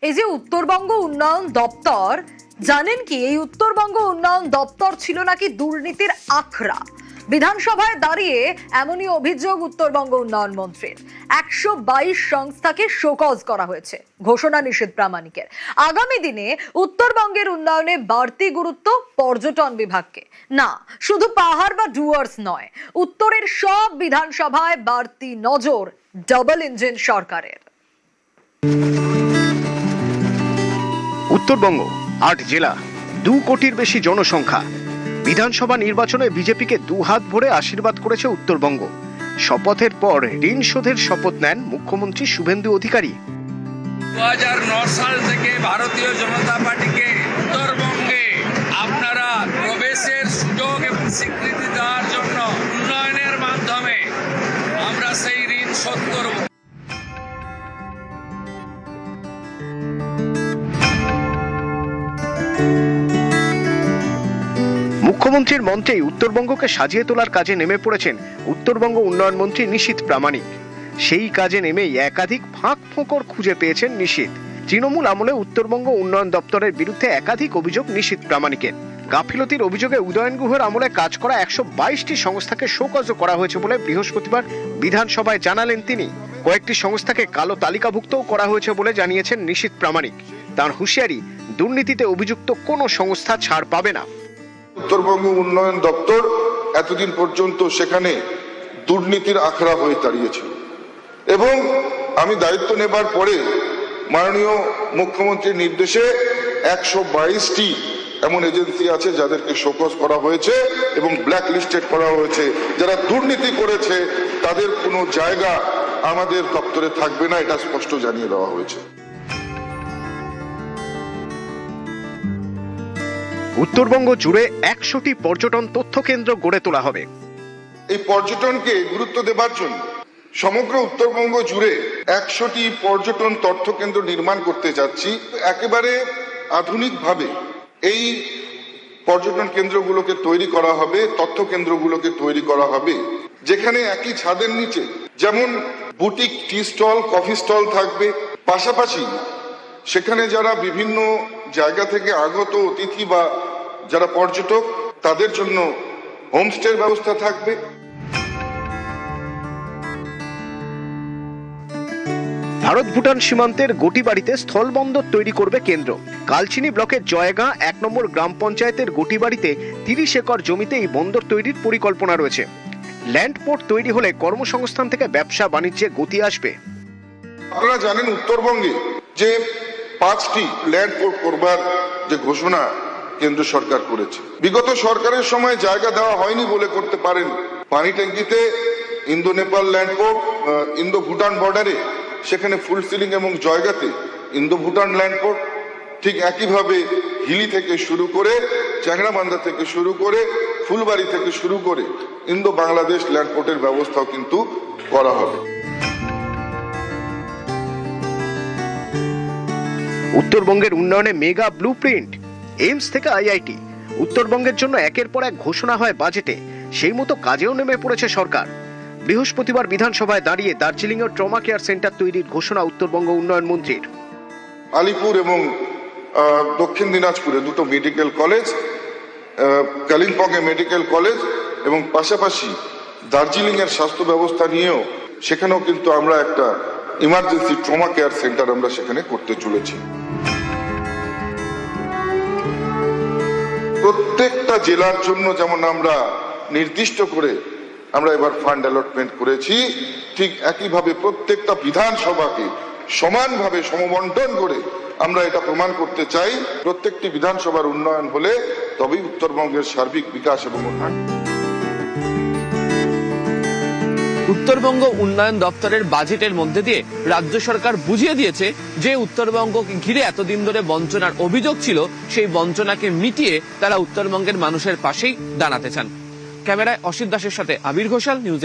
এই যে উত্তরবঙ্গ উন্নয়ন দপ্তর, জানেন কি এই উত্তরবঙ্গ উন্নয়ন দপ্তর ছিল নাকি দুর্নীতির আখড়া। বিধানসভায় দাঁড়িয়ে এমনই অভিযোগ উত্তরবঙ্গ উন্নয়ন মন্ত্রীর। 122 সংস্থাকে শোকজ করা হয়েছে, ঘোষণা নিষেধ প্রামাণিকের। আগামী দিনে উত্তরবঙ্গের উন্নয়নে বাড়তি গুরুত্ব পর্যটন বিভাগকে, না শুধু পাহাড় বা ডুয়ার্স নয়, উত্তরের সব বিধানসভায় বাড়তি নজর ডাবল ইঞ্জিন সরকারের। উত্তরবঙ্গ 8 জেলা, 2 কোটির বেশি জনসংখ্যা। বিধানসভা নির্বাচনে বিজেপিকে দুহাত ভরে আশীর্বাদ করেছে উত্তরবঙ্গ। শপথের পর ঋণ শোধের শপথ নেন মুখ্যমন্ত্রী শুভেন্দু অধিকারী। 2009 সাল থেকে ভারতীয় জনতা পার্টিকে উত্তরবঙ্গে আপনারা প্রবেশের সুযোগ এবং স্বীকৃতি দেওয়ার জন্য উন্নয়নের মাধ্যমে আমরা সেই ঋণ শোধ করব। মুখ্যমন্ত্রীর মঞ্চেই উত্তরবঙ্গকে সাজিয়ে তোলার কাজে নেমে পড়েছেন উত্তরবঙ্গ উন্নয়ন মন্ত্রী নিশীথ প্রামাণিক। সেই কাজে নেমেই একাধিক ফাঁক ফোকর খুঁজে পেয়েছেন নিশীথ। তৃণমূল আমলে উত্তরবঙ্গ উন্নয়ন দপ্তরের বিরুদ্ধে একাধিক অভিযোগ নিশীথ প্রামাণিকের। গাফিলতির অভিযোগে উদয়ন গুহের আমলে কাজ করা 122টি সংস্থাকে শোকজ করা হয়েছে বলে বৃহস্পতিবার বিধানসভায় জানালেন তিনি। কয়েকটি সংস্থাকে কালো তালিকাভুক্তও করা হয়েছে বলে জানিয়েছেন নিশীথ প্রামাণিক। তার হুঁশিয়ারি, দুর্নীতিতে অভিযুক্ত কোনো সংস্থা ছাড় পাবে না। উত্তরবঙ্গ উন্নয়ন দপ্তর এতদিন পর্যন্ত সেখানে দুর্নীতির আখড়া হয়ে দাঁড়িয়েছিল এবং আমি দায়িত্ব নেবার পরে মাননীয় মুখ্যমন্ত্রীর নির্দেশে 122টি এমন এজেন্সি আছে যাদেরকে শোকজ করা হয়েছে এবং ব্ল্যাক লিস্টেড করা হয়েছে। যারা দুর্নীতি করেছে তাদের কোনো জায়গা আমাদের দপ্তরে থাকবে না, এটা স্পষ্ট জানিয়ে দেওয়া হয়েছে। উত্তরবঙ্গ জুড়ে 100টি পর্যটন তথ্য কেন্দ্র গড়ে তোলা হবে। এই পর্যটনকে গুরুত্ব দেবার জন্য সমগ্র উত্তরবঙ্গ জুড়ে 100টি পর্যটন তথ্য কেন্দ্র নির্মাণ করতে যাচ্ছি। একেবারে আধুনিকভাবে এই পর্যটন কেন্দ্রগুলোকে তৈরি করা হবে, তথ্য কেন্দ্রগুলোকে তৈরি করা হবে, যেখানে একই ছাদের নিচে যেমন boutique tea stall, coffee stall থাকবে, পাশাপাশি সেখানে যারা বিভিন্ন জায়গা থেকে আগত অতিথি বা যারা পর্যটক তাদের জন্য হোমস্টের ব্যবস্থা থাকবে। ভারত ভুটান সীমান্তের গটিবাড়িতে স্থলবন্দর তৈরি করবে কেন্দ্র। কালচিনি ব্লকের জয়গাঁ 1 নম্বর গ্রাম পঞ্চায়েতের গটিবাড়িতে 30 একর জমিতে এই বন্দর তৈরির পরিকল্পনা রয়েছে। ল্যান্ড পোর্ট তৈরি হলে কর্মসংস্থান থেকে ব্যবসা বাণিজ্যে গতি আসবে। আপনারা জানেন উত্তরবঙ্গে যে 5টি ল্যান্ড পোর্ট করবার যে ঘোষণা কেন্দ্র সরকার করেছে, বিগত সরকারের সময় জায়গা দেওয়া হয়নি বলে করতে পারেন। পানি ট্যাঙ্কিতে Indo Nepal land port, Indo Bhutan বর্ডারে সেখানে ফুল সিলিং এবং জয়গাতে ইন্দো ভুটান ল্যান্ড পোর্ট, ঠিক একইভাবে হিলি থেকে শুরু করে চ্যাংড়াবান্ধা থেকে শুরু করে ফুলবাড়ি থেকে শুরু করে ইন্দো বাংলাদেশ ল্যান্ড পোর্টের ব্যবস্থাও কিন্তু করা হবে। উত্তরবঙ্গের উন্নয়নে মেগা ব্লুপ্রিন্ট, এইমস থেকে আইআইটি। উত্তরবঙ্গের জন্য একের পর এক ঘোষণা হয় বাজেটে, সেই মতো কাজেও নেমে পড়েছে সরকার। বৃহস্পতিবার বিধানসভায় দাঁড়িয়ে দার্জিলিং এর ট্রমা কেয়ার সেন্টার তৈরির ঘোষণা উত্তরবঙ্গ উন্নয়ন মন্ত্রীর। আলিপুর এবং দক্ষিণ দিনাজপুরে 2টো মেডিকেল কলেজ, কালিম্পং এ মেডিকেল কলেজ এবং পাশাপাশি দার্জিলিং এর স্বাস্থ্য ব্যবস্থা নিয়েও সেখানেও কিন্তু আমরা একটা ইমার্জেন্সি ট্রমা কেয়ার সেন্টার আমরা সেখানে করতে চলেছি। প্রত্যেকটা জেলার জন্য যেমন আমরা নির্দিষ্ট করে আমরা এবার ফান্ড অ্যালটমেন্ট করেছি, ঠিক একইভাবে প্রত্যেকটা বিধানসভাকে সমানভাবে সমবন্টন করে আমরা এটা প্রমাণ করতে চাই। প্রত্যেকটি বিধানসভার উন্নয়ন হলে তবেই উত্তরবঙ্গের সার্বিক বিকাশ এবং উন্নয়ন। উত্তরবঙ্গ উন্নয়ন দপ্তরের বাজেটের মধ্যে দিয়ে রাজ্য সরকার বুঝিয়ে দিয়েছে যে উত্তরবঙ্গকে ঘিরে এতদিন ধরে বঞ্চনার অভিযোগ ছিল, সেই বঞ্চনাকে মিটিয়ে তারা উত্তরবঙ্গের মানুষের পাশেই দাঁড়াতে চান। ক্যামেরায় অসিত দাসের সাথে আবির ঘোষাল, নিউজ।